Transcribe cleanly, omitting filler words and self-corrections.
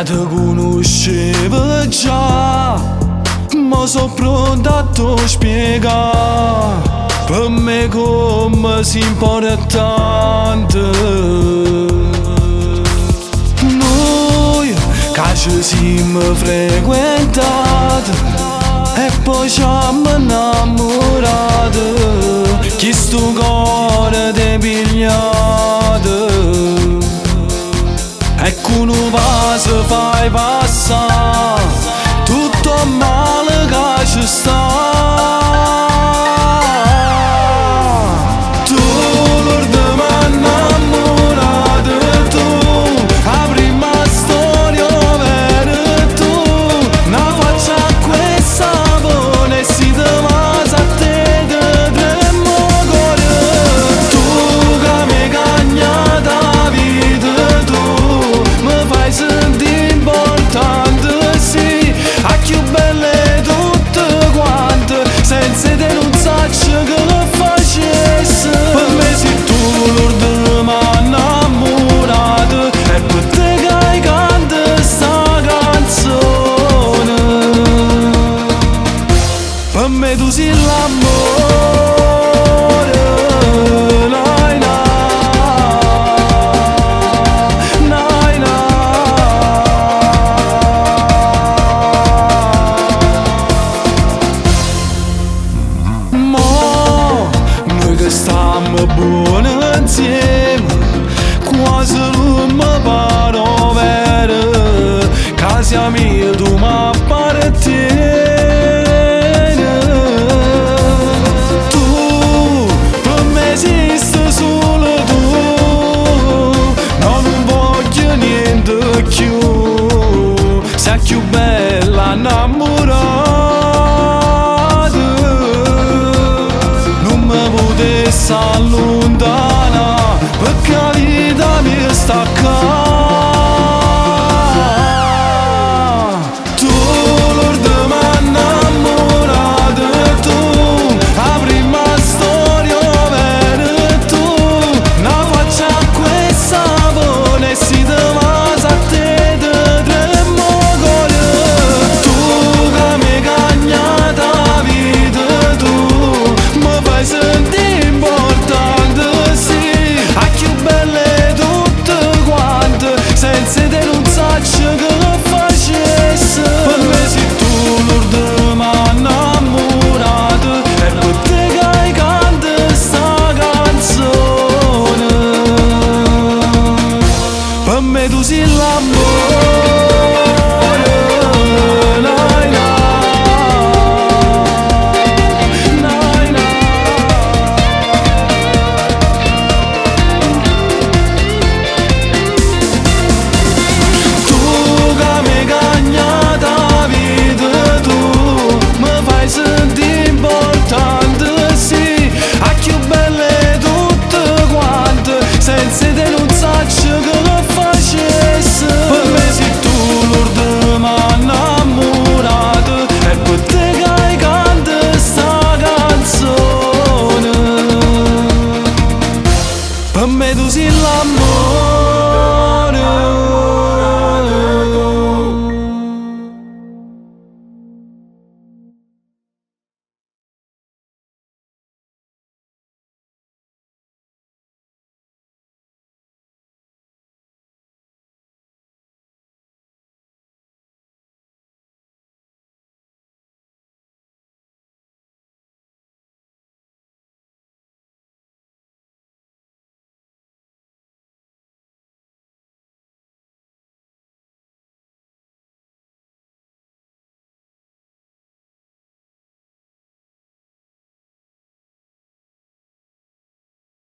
te conoscevo già, ma so pronto a te spiegare per me come si importante. Noi che ci siamo frequentati e poi ci siamo innamorati, chi sto cuore ti pigliato e con un vaso fai passare tutto il male che ci sta. Tu l'orda m'ha innamorato, tu la prima storia vera, tu una faccia a questa buona e si te vas a te che tremo cuore. Tu che mi cagna da vita, tu mi fai sentire importante, sì, a più belle tutte quante, senza te non saccio che lo facesse. Per me sei tu l'orda m'ha innamorato e per te che hai cantato sta canzone. Per me tu sei l'amore, nai na, nai na. Mo noi che stiamo buoni insieme, quasi non mi pare vero che siamo io tu ma